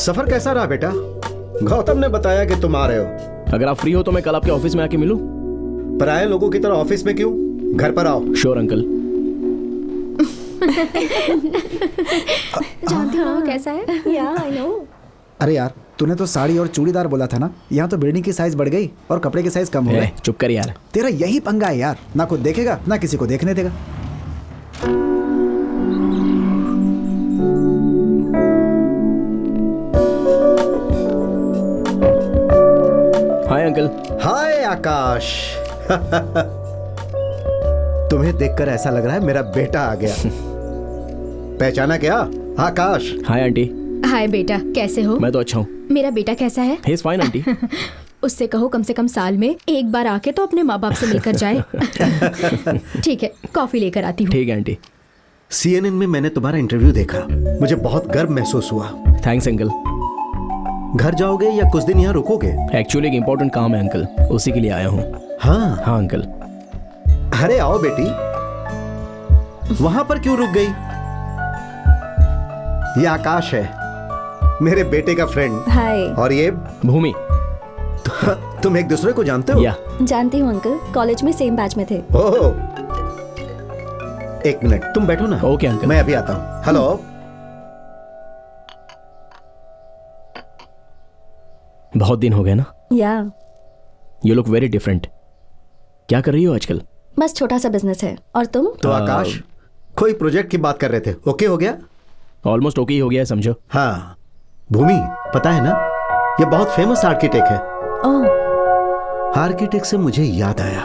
सफर कैसा रहा बेटा? गौतम ने बताया कि तुम आ रहे हो। अगर आप फ्री हो तो मैं कल आपके ऑफिस में आके मिलूं? पराये लोगों की तरह ऑफिस में क्यों? घर पर आओ। Sure uncle. जानती हो ना वो कैसा है? या आई नो। अरे यार, तूने तो साड़ी और चूड़ीदार बोला था ना, यहाँ तो बिल्डिंग की साइज बढ़ गई और कपड़े की साइज कम हो गई। चुप कर यार। तेरा यही पंगा है यार, ना खुद देखेगा ना किसी को देखने देगा। Hi uncle. हाय आकाश। तुम्हें देखकर ऐसा लग रहा है मेरा बेटा आ गया। पहचाना क्या? आकाश। Hi aunty. हाय बेटा, कैसे हो? मैं तो अच्छा हूँ। मेरा बेटा कैसा है? He is fine aunty. उससे कहो कम से कम साल में एक बार आके तो अपने माँ बाप से मिलकर जाए। ठीक है, कॉफी लेकर आती हूँ। ठीक है आंटी। CNN में मैंने तुम्हारा इंटरव्यू देखा, मुझे बहुत गर्व महसूस हुआ। Thanks uncle. घर जाओगे या कुछ दिन यहाँ रुकोगे? एक्चुअली एक इम्पोर्टेंट काम है अंकल, उसी के लिए आया हूँ। हाँ हाँ अंकल। अरे आओ बेटी। वहां पर क्यों रुक गई? ये आकाश है, मेरे बेटे का फ्रेंड। हाय। और ये भूमि। तुम एक दूसरे को जानते हो? या जानती हूँ अंकल, कॉलेज में सेम बैच में थे। ओह, एक मिनट तुम बैठो ना। Okay uncle. मैं अभी आता हूँ। हेलो। बहुत दिन हो गए ना। या यू लुक वेरी डिफरेंट। क्या कर रही हो आजकल? बस छोटा सा बिजनेस है। और तुम? तो आकाश, कोई प्रोजेक्ट की बात कर रहे थे, ओके हो गया? ऑलमोस्ट ओके ही हो गया है समझो। हाँ भूमि, पता है ना ये बहुत फेमस आर्किटेक्ट है। ओह। आर्किटेक्ट से मुझे याद आया,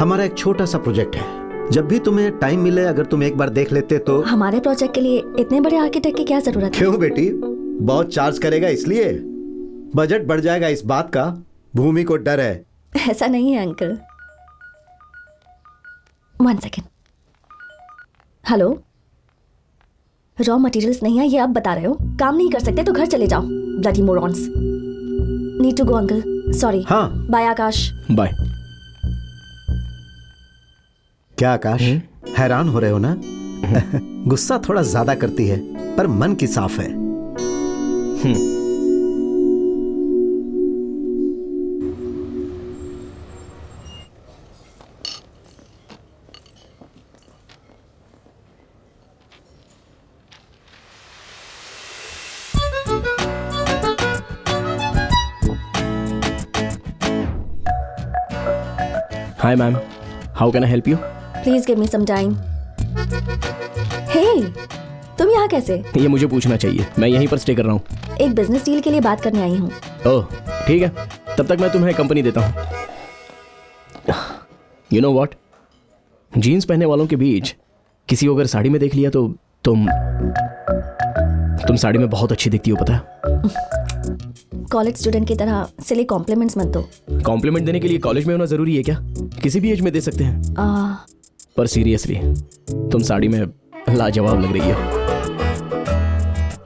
हमारा एक छोटा सा प्रोजेक्ट है। जब भी तुम्हें टाइम मिले अगर तुम एक बार देख लेते तो। हमारे प्रोजेक्ट के लिए इतने बड़े आर्किटेक्ट की क्या जरूरत है? क्यों बेटी, बहुत चार्ज करेगा इसलिए? बजट बढ़ जाएगा इस बात का भूमि को डर है। ऐसा नहीं है uncle. 1 second. Hello, raw materials नहीं है ये अब बता रहे हो? काम नहीं कर सकते तो घर चले जाओ। Bloody morons. Need to go uncle, sorry. हाँ बाय आकाश। बाय। क्या आकाश, हैरान हो रहे हो ना? गुस्सा थोड़ा ज्यादा करती है पर मन की साफ है। Hi ma'am, how can I help you? Please give me some time. Hey, तुम यहाँ कैसे? ये मुझे पूछना चाहिए, मैं यहीं पर स्टे कर रहा हूँ। एक बिजनेस डील के लिए बात करने आई हूँ। ओह ठीक है, तब तक मैं तुम्हें कंपनी देता हूँ। यू नो व्हाट, जीन्स पहनने वालों के बीच किसी को अगर साड़ी में देख लिया तो तुम साड़ी में बहुत अच्छी दिखती हो, पता है? कॉलेज स्टूडेंट की तरह सिली कॉम्प्लीमेंट्स मत दो। कॉम्प्लीमेंट देने के लिए कॉलेज में होना जरूरी है क्या? किसी भी एज में दे सकते हैं। पर सीरियसली तुम साड़ी में लाजवाब लग रही हो।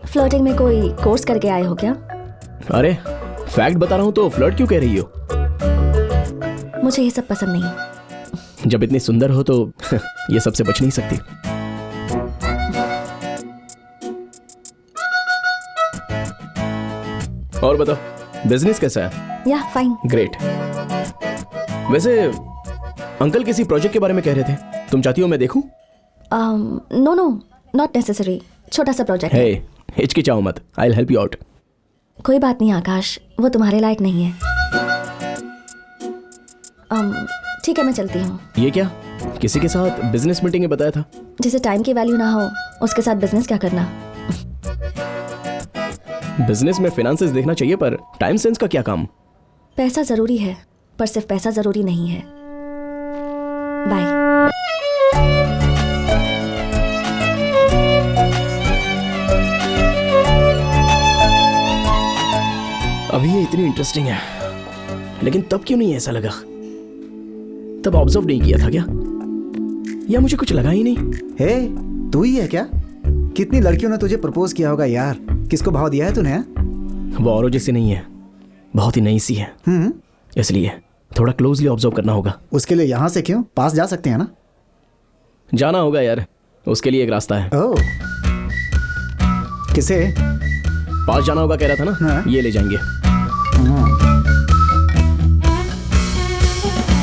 फ्लर्टिंग में कोई कोर्स करके आए हो क्या? अरे फैक्ट बता रहा हूँ तो फ्लर्ट क्यों कह रही हो? मुझे ये सब पसंद नहीं। जब इतनी सुंदर हो तो ये सबसे बच नहीं सकती। और बताओ बिजनेस कैसा है? या फाइन। ग्रेट। वैसे अंकल किसी प्रोजेक्ट के बारे में कह रहे थे, तुम चाहती हो मैं देखूं? No no, not necessary. छोटा सा प्रोजेक्ट है। हे, हिचकिचाओ मत, I will help you out. कोई बात नहीं आकाश, वो तुम्हारे लायक नहीं है। ठीक है, मैं चलती हूँ। ये क्या, किसी के साथ बिजनेस मीटिंग में बताया था? जिसे टाइम की वैल्यू ना हो उसके साथ बिजनेस क्या करना। बिजनेस में फाइनेंसेस देखना चाहिए पर टाइम सेंस का क्या काम? पैसा जरूरी है पर सिर्फ पैसा जरूरी नहीं है। बाय। अभी ये इतनी इंटरेस्टिंग है लेकिन तब क्यों नहीं ऐसा लगा? तब ऑब्जर्व नहीं किया था क्या, या मुझे कुछ लगा ही नहीं? हे, तू ही है क्या? कितनी लड़कियों ने तुझे प्रपोज किया होगा यार, किसको भाव दिया है तूने? वो औरों जैसी नहीं है, बहुत ही नई सी है, इसलिए थोड़ा क्लोजली ऑब्जर्व करना होगा। उसके लिए यहाँ से क्यों, पास जा सकते हैं ना? जाना होगा यार, उसके लिए एक रास्ता है। ओह, किसे? पास जाना होगा कह रहा था ना, हाँ। ये ले जाएंगे।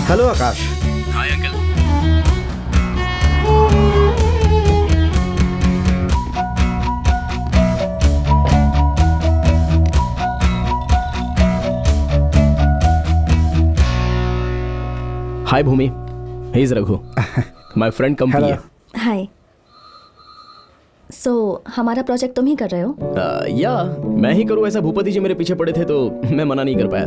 Hello Akash. Hi uncle. Hi Bhumi, he is Raghu, my friend come hello. पिए। हाय। सो हमारा प्रोजेक्ट तुम ही कर रहे हो? या मैं ही करूँ ऐसा? भूपति जी मेरे पीछे पड़े थे तो मैं मना नहीं कर पाया।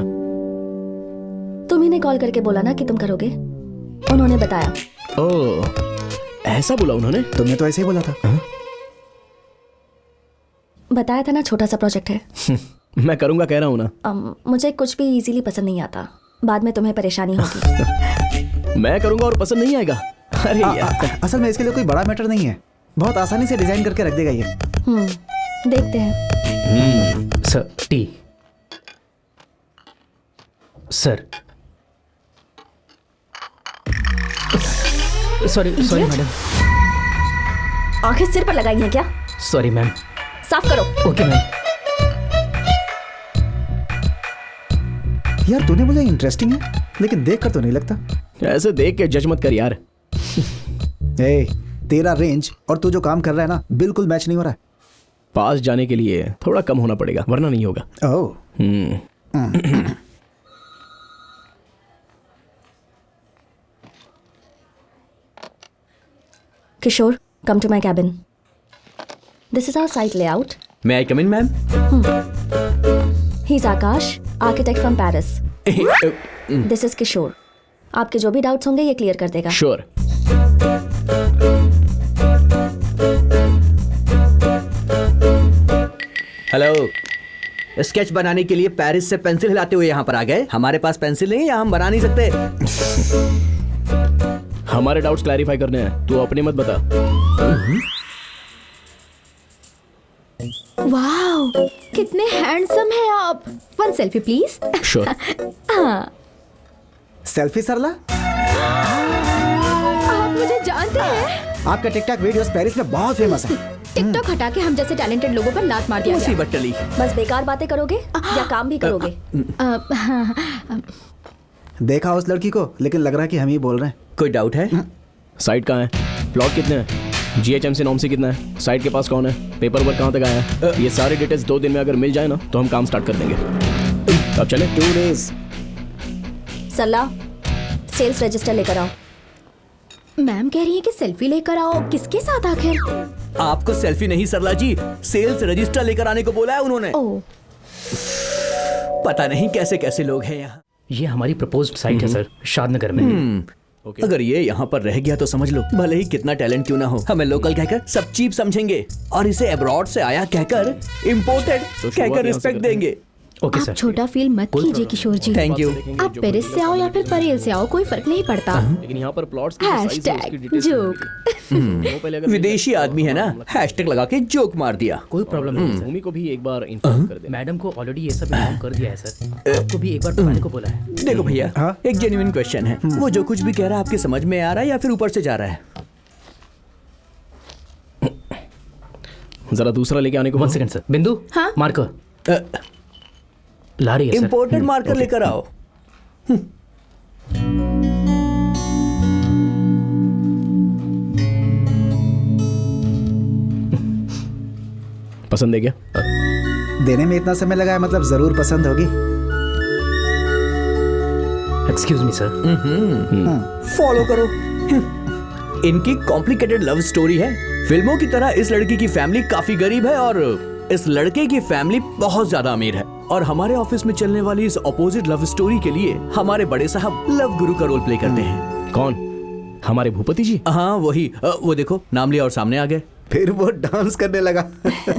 तुम्ही ने कॉल करके बोला ना कि तुम करोगे, उन्होंने बताया। ओह, ऐसा बोला उन्होंने? तुमने तो ऐसे ही बोला था। बताया था ना, छोटा सा प्रोजेक्ट है। मैं करूँगा कह रहा हूँ ना। मुझे कुछ भी इजीली पसंद नहीं आता, बाद में तुम्हें परेशानी होगी। मैं करूँगा और पसंद नहीं आएगा? अरे यार, असल में इसके लिए कोई बड़ा मैटर नहीं है, बहुत आसानी से डिजाइन करके रख देगा ये। देखते हैं। Sir T. Sir sorry madam. आंखें सिर पर लगाई हैं क्या? Sorry ma'am. साफ करो। Okay ma'am. यार तूने बोला इंटरेस्टिंग है, लेकिन देख कर तो नहीं लगता। ऐसे देख के जज मत कर यार। ए, तेरा रेंज और तू जो काम कर रहा है ना, बिल्कुल मैच नहीं हो रहा पास जाने के लिए थोड़ा कम होना पड़ेगा, वरना नहीं होगा। है। ओह, Kishore, come to my cabin. This is our site layout. May I come in, ma'am? He's Akash, architect from Paris. This is Kishore. आपके जो भी डाउट्स होंगे ये क्लियर कर देगा। श्योर। हेलो। स्केच बनाने के लिए पेरिस से पेंसिल हिलाते हुए यहाँ पर आ गए। हमारे पास पेंसिल नहीं है, यहाँ हम बना नहीं सकते। हमारे डाउट्स क्लैरिफाई करने हैं, तू अपने मत बता। वाओ, कितने हैंडसम हैं आप। One selfie please. Sure. Selfie Sarla, आप मुझे जानते हैं? आपका टिकटॉक वीडियोस पेरिस में बहुत फेमस है। टिकटॉक हटा के हम जैसे टैलेंटेड लोगों पर लात मार दिया गया। मुसीबत टली। बस बेकार बातें करोगे या काम भी करोगे? देखा उस लड़की को, लेकिन लग रहा है कि हम ही बोल रहे हैं। कोई डाउट है? साइट कहाँ है? प्लॉट कितने हैं? GHMC नॉर्म से कितना है? साइट के पास कौन है? पेपर वर्क कहाँ तक आया है? ये सारे डिटेल्स 2 दिन में अगर मिल जाए ना तो हम काम स्टार्ट कर देंगे। अब चले। 2 days। सलाह, सेल्स रजिस्टर लेकर आओ। मैम कह रही है कि सेल्फी लेकर आओ। किसके साथ आखिर? आपको सेल्फी नहीं सरला जी, सेल्स रजिस्टर लेकर आने को बोला है उन्होंने। ओह, पता नहीं कैसे कैसे लोग हैं यहाँ। ये हमारी प्रपोज्ड साइट है सर, शादनगर में। अगर ये यहाँ पर रह गया तो समझ लो, भले ही कितना टैलेंट क्यों ना हो, हमें लोकल कहकर सब चीप समझेंगे और इसे अब्रॉड से आया कहकर इम्पोर्टेड तो शुरुआत कहकर यहाँ से रिस्पेक्ट करते हैं। देंगे। ओके आप सर। छोटा फील मत कीजिए किशोर जी। Thank you. आप पेरिस से आओ या फिर परेल से आओ, कोई फर्क नहीं पड़ता। लेकिन यहाँ पर प्लॉट्स की जो size है, उसकी हैशटैग डिटेल्स जोक। वो पहले अगर विदेशी आदमी है ना, हैशटैग लगा के जोक मार दिया। कोई प्रॉब्लम नहीं है भूमि को भी एक बार इन्फॉर्म कर सर। दे। मैडम को ऑलरेडी ये सब इन्फॉर्म कर दिया है सर। आपको भी एक बार बताने को बोला है। देखो भैया, हाँ? एक जेन्युइन क्वेश्चन है। वो जो कुछ भी कह रहा है आपके समझ में आ रहा है या फिर ऊपर से जा रहा है? जरा दूसरा लेके आने को 1 बोलो। Second sir. बिंदु, हाँ? मार्कर ला रही है सर। इम्पोर्टेड मार्कर लेकर आओ। पसंद है क्या? देने में इतना समय लगा है, मतलब जरूर पसंद होगी। Excuse me sir. फॉलो करो। इनकी कॉम्प्लिकेटेड लव स्टोरी है। फिल्मों की तरह इस लड़की की फैमिली काफी गरीब है और इस लड़के की फैमिली बहुत ज्यादा अमीर है। और हमारे ऑफिस में चलने वाली इस अपोजिट लव स्टोरी के लिए हमारे बड़े साहब लव गुरु का रोल प्ले करते हैं। कौन? हमारे भूपति जी? हाँ वही। वो देखो, नाम लिया और सामने आ गए। फिर वो डांस करने लगा।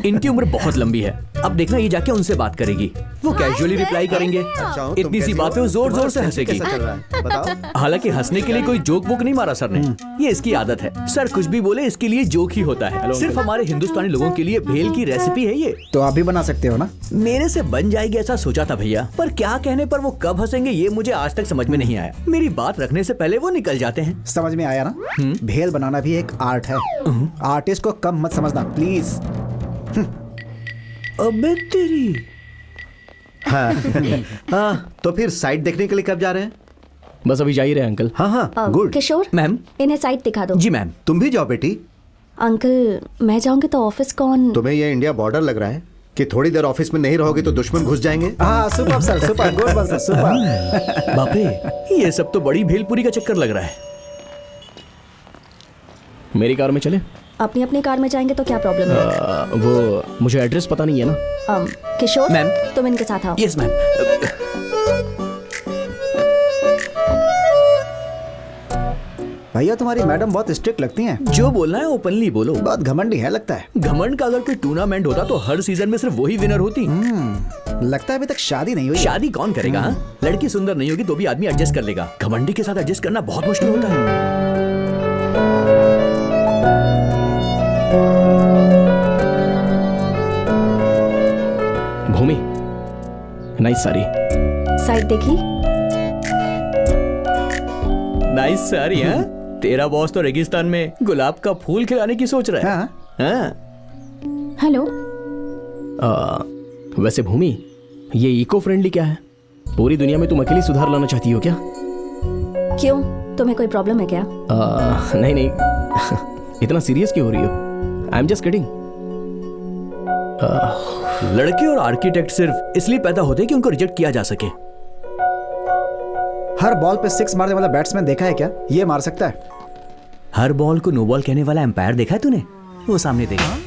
इनकी उम्र बहुत लंबी है। अब देखना, ये जाके उनसे बात करेगी, वो कैजुअली रिप्लाई करेंगे। अच्छा हूँ, तुम इतनी सी कैसी बात पे हो? वो जोर जोर से तुम्हारा हंसेगी। कैसा चल रहा है? बताओ। हालांकि हंसने के लिए कोई जोक वोक नहीं मारा सर ने, ये इसकी आदत है। सर कुछ भी बोले इसके लिए जोक ही होता है। सिर्फ हमारे हिंदुस्तानी लोगों के लिए भेल की रेसिपी है ये। तो आप भी बना सकते हो ना। मेरे से बन जाएगी ऐसा सोचा था भैया, पर क्या कहने पर वो कब हंसेंगे ये मुझे आज तक समझ में नहीं आया। मेरी बात रखने से पहले वो निकल जाते हैं। समझ में आया ना। भेल बनाना भी एक आर्ट है। आर्टिस्ट को कम मत समझना प्लीज। अबे तेरी। हाँ तो फिर साइट देखने के लिए कब जा रहे हैं? बस अभी जा ही रहे हैं अंकल। हाँ हाँ गुड। किशोर, मैम। इन्हें साइट दिखा दो। जी मैम। तुम भी जाओ बेटी। अंकल, मैं जाऊंगी तो ऑफिस कौन? तुम्हें ये इंडिया बॉर्डर लग रहा है कि थोड़ी देर ऑफिस में नहीं रहोगे तो दुश्मन घुस जाएंगे। हाँ सुपर सर, सुपर गुड बस सुपर। बाप रे, ये सब तो बड़ी भेलपुरी का चक्कर लग रहा है। मेरी कार में चले? अपनी अपनी कार में जाएंगे तो क्या प्रॉब्लम है? वो मुझे एड्रेस पता नहीं है ना। किशोर मैम। तुम इनके साथ आओ। Yes ma'am. भैया तुम्हारी मैडम बहुत स्ट्रिक्ट लगती हैं। जो बोलना है ओपनली बोलो। बहुत घमंडी है लगता है। घमंड का अगर कोई टूर्नामेंट होता तो हर सीजन में सिर्फ वही विनर होती। लगता है अभी तक शादी नहीं हुई है। शादी कौन करेगा? हाँ? लड़की सुंदर नहीं होगी तो भी आदमी एडजस्ट कर लेगा। घमंडी के साथ एडजस्ट करना बहुत मुश्किल होता है। भूमि, नाइस साड़ी। साइट देखी? नाइस सारी है। तेरा बॉस तो रेगिस्तान में गुलाब का फूल खिलाने की सोच रहा है। हाँ। हाँ। हेलो। वैसे भूमि, ये इको फ्रेंडली क्या है? पूरी दुनिया में तुम अकेली सुधार लाना चाहती हो क्या? क्यों, तुम्हें कोई प्रॉब्लम है क्या? नहीं नहीं इतना सीरियस क्यों हो रही हो? I am just kidding. लड़के और आर्किटेक्ट सिर्फ इसलिए पैदा होते हैं कि उनको रिजेक्ट किया जा सके। हर बॉल पे 6 मारने वाला बैट्समैन देखा है क्या? ये मार सकता है। हर बॉल को नो बॉल कहने वाला एम्पायर देखा है तूने? वो सामने देखा।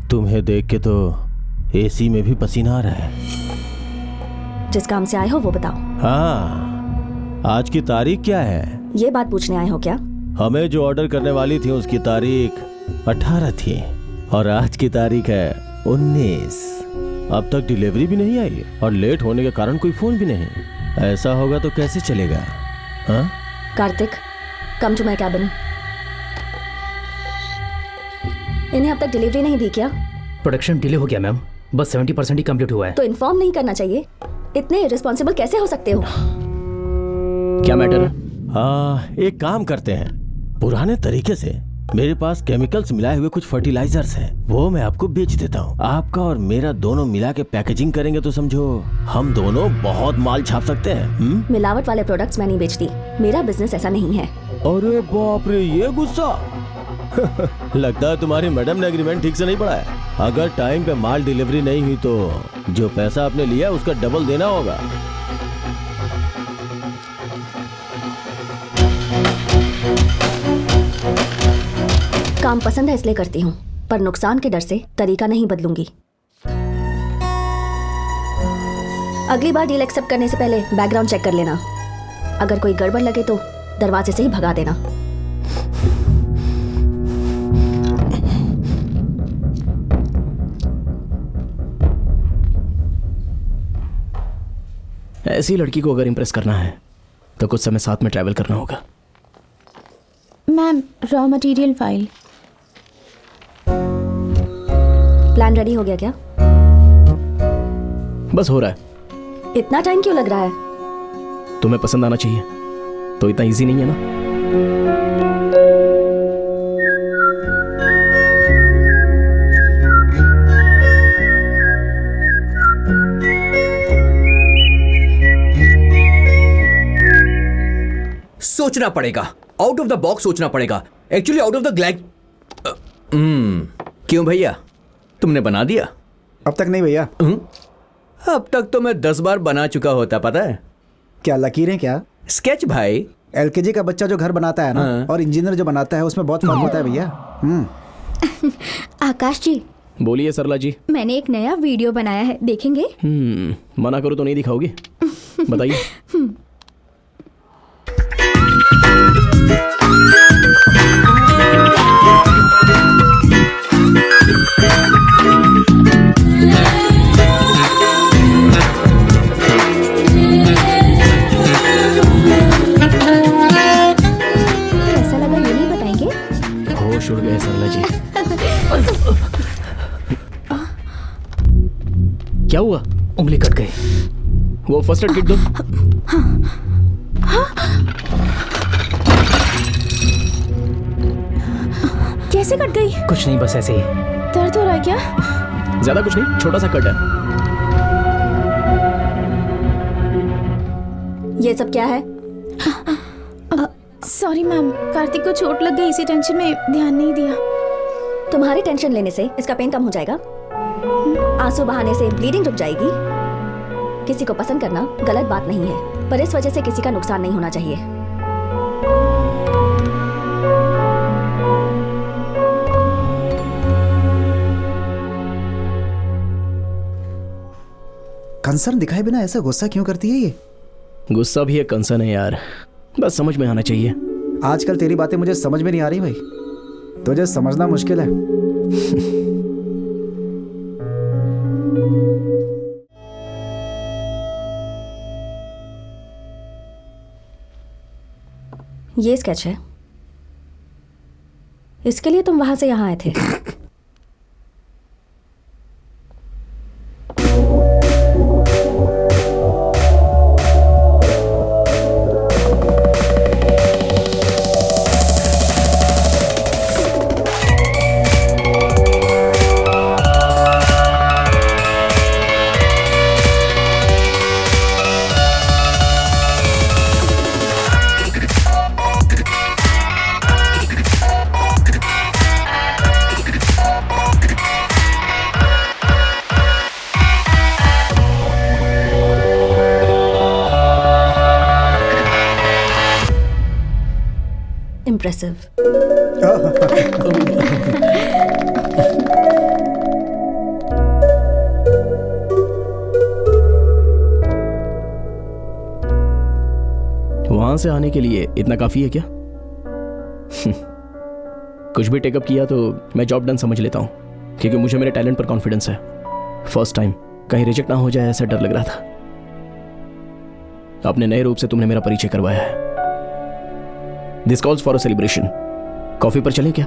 तुम्हें देख के तो एसी में भी पसीना आ रहा है। जिस काम से आए हो वो बताओ। हाँ, आज की तारीख क्या है? ये बात पूछने आए हो क्या? हमें जो ऑर्डर करने वाली थी उसकी तारीख 18 थी और आज की तारीख है 19। अब तक डिलीवरी भी नहीं आई और लेट होने के कारण कोई फोन भी नहीं। ऐसा होगा तो कैसे चलेगा? हाँ? Kartik, come to my cabin. इन्हें अब तक डिलीवरी नहीं दी क्या? प्रोडक्शन डिले हो गया मैम, बस 70% ही कंप्लीट हुआ है। तो इन्फॉर्म नहीं करना चाहिए। इतने इररिस्पॉन्सिबल कैसे हो सकते हो? क्या मैटर है? हाँ, एक काम करते हैं, पुराने तरीके से मेरे पास केमिकल्स मिलाए हुए कुछ फर्टिलाइजर्स हैं, वो मैं आपको बेच देता हूँ। आपका और मेरा दोनों मिला के पैकेजिंग करेंगे तो समझो हम दोनों बहुत माल छाप सकते हैं। मिलावट वाले प्रोडक्ट्स मैं नहीं बेचती, मेरा बिजनेस ऐसा नहीं है। अरे बाप रे, ये गुस्सा लगता है तुम्हारी मैडम ने एग्रीमेंट ठीक से नहीं पढ़ा है। अगर टाइम पे माल डिलीवरी नहीं हुई तो जो पैसा आपने लिया उसका डबल देना होगा। काम पसंद है इसलिए करती हूँ, पर नुकसान के डर से तरीका नहीं बदलूंगी। अगली बार डील एक्सेप्ट करने से पहले बैकग्राउंड चेक कर लेना। अगर कोई गड़बड़ लगे तो दरवाजे से ही भगा देना। ऐसी लड़की को अगर इम्प्रेस करना है तो कुछ समय साथ में ट्रैवल करना होगा। Ma'am, raw material file. Plan ready हो गया क्या? बस हो रहा है। इतना टाइम क्यों लग रहा है? तुम्हें पसंद आना चाहिए, तो इतना इजी नहीं है ना। सोचना पड़ेगा, आउट ऑफ द बॉक्स सोचना पड़ेगा। एक्चुअली आउट ऑफ द ग्लैग। क्यों भैया, तुमने बना दिया? अब तक नहीं भैया। अब तक तो मैं 10 बार बना चुका होता, पता है। क्या लकीरें क्या? स्केच भाई। एलकेजी का बच्चा जो घर बनाता है ना, और इंजीनियर जो बनाता है उसमें बहुत फर्क होता है भैया। आकाश जी, बोलिए सरला जी। मैंने एक नया वीडियो बनाया है, देखेंगे? मना करो तो नहीं दिखाओगी? बताइए। कैसा लगा ये नहीं बताएंगे? होश उड़ गए सरला जी। क्या हुआ? उंगली कट गई। वो फर्स्ट एड किट दो। कैसे कट गई? कुछ नहीं, बस ऐसे ही। दर्द हो रहा है क्या? ज्यादा कुछ नहीं, छोटा सा कट है। ये सब क्या है? सॉरी मैम, कार्तिक को चोट लग गई, इसी टेंशन में ध्यान नहीं दिया। तुम्हारी टेंशन लेने से इसका पेन कम हो जाएगा, आंसू बहाने से ब्लीडिंग रुक जाएगी। किसी को पसंद करना गलत बात नहीं है, पर इस वजह से किसी का नुकसान नहीं होना चाहिए। कंसर्न दिखाए बिना ऐसा गुस्सा क्यों करती है ये? गुस्सा भी एक कंसर्न है यार, बस समझ में आना चाहिए। आजकल तेरी बातें मुझे समझ में नहीं आ रही भाई, तुझे समझना मुश्किल है। ये स्केच है, इसके लिए तुम वहां से यहाँ आए थे। Impressive. वहां से आने के लिए इतना काफी है क्या? कुछ भी टेकअप किया तो मैं जॉब डन समझ लेता हूं, क्योंकि मुझे मेरे टैलेंट पर कॉन्फिडेंस है। फर्स्ट टाइम कहीं रिजेक्ट ना हो जाए ऐसा डर लग रहा था। अपने नए रूप से तुमने मेरा परिचय करवाया है। This calls for a celebration. Coffee पर चलें क्या?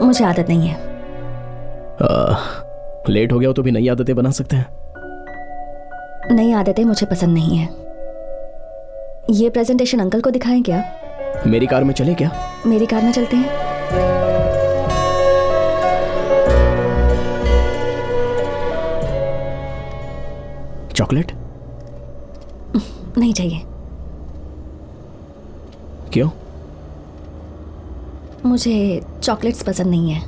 मुझे आदत नहीं है। लेट हो गया हो तो भी नई आदतें बना सकते हैं। नई आदतें मुझे पसंद नहीं है। ये प्रेजेंटेशन अंकल को दिखाएं क्या? मेरी कार में चलें क्या? मेरी कार में चलते हैं। चॉकलेट? नहीं चाहिए। क्यों? मुझे चॉकलेट्स पसंद नहीं है।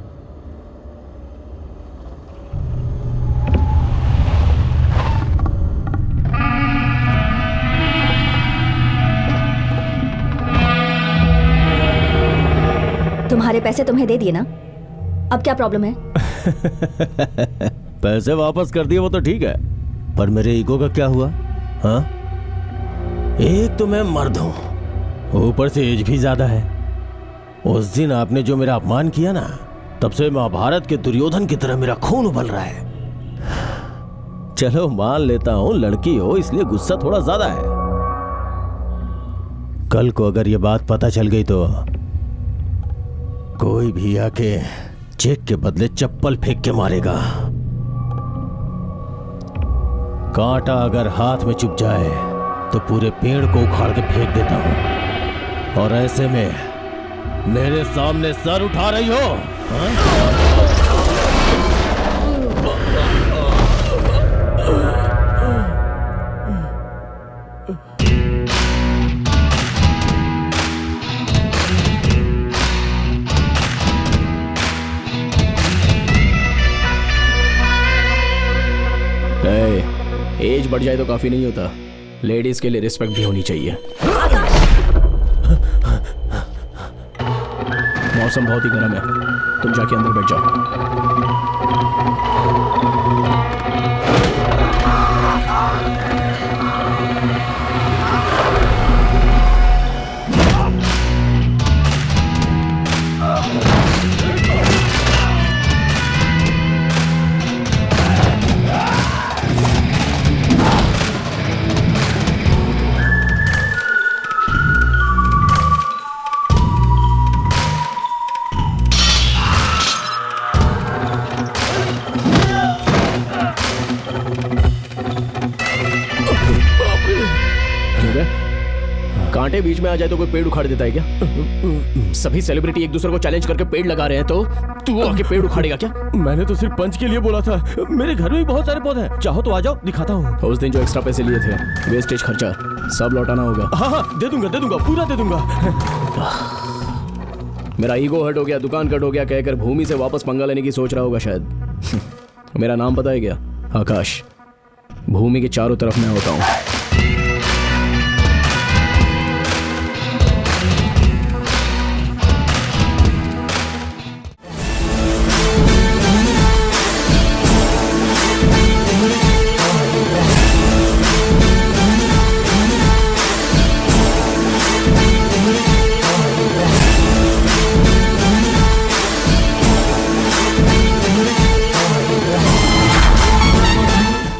तुम्हारे पैसे तुम्हें दे दिए ना, अब क्या प्रॉब्लम है? पैसे वापस कर दिए वो तो ठीक है, पर मेरे ईगो का क्या हुआ? हाँ, एक तो मैं मर्द हूं, ऊपर से एज भी ज्यादा है। उस दिन आपने जो मेरा अपमान किया ना, तब से महाभारत के दुर्योधन की तरह मेरा खून उबल रहा है। चलो मान लेता हूं लड़की हो इसलिए गुस्सा थोड़ा ज्यादा है। कल को अगर ये बात पता चल गई तो कोई भी आके चेक के बदले चप्पल फेंक के मारेगा। कांटा अगर हाथ में चुभ जाए तो पूरे पेड़ को उखाड़ के फेंक देता हूं, और ऐसे में मेरे सामने सर उठा रही हो? एज बढ़ जाए तो काफी नहीं होता, लेडीज के लिए रिस्पेक्ट भी होनी चाहिए। मौसम बहुत ही गर्म है, तुम जाके अंदर बैठ जाओ। कांटे बीच में आ जाए तो कोई पेड़ उखाड़ देता है क्या? सभी सेलिब्रिटी एक दूसरे को चैलेंज करके पेड़ लगा रहे हैं, तो तू आके पेड़ उखाड़ेगा क्या? मैंने तो सिर्फ पंच के लिए बोला था। मेरे घर में भी बहुत सारे पौधे हैं, चाहो तो आ जाओ, दिखाता हूँ। उस दिन जो एक्स्ट्रा पैसे लिए थे, वेस्टेज खर्चा सब लौटाना होगा। हाँ, दे दूंगा, पूरा दे दूंगा। मेरा ईगो हर्ट हो गया, दुकान कट हो गया कहकर भूमि से वापस पंगा लेने की सोच रहा होगा शायद। मेरा नाम पता है क्या? आकाश। भूमि के चारों तरफ मैं होता हूँ।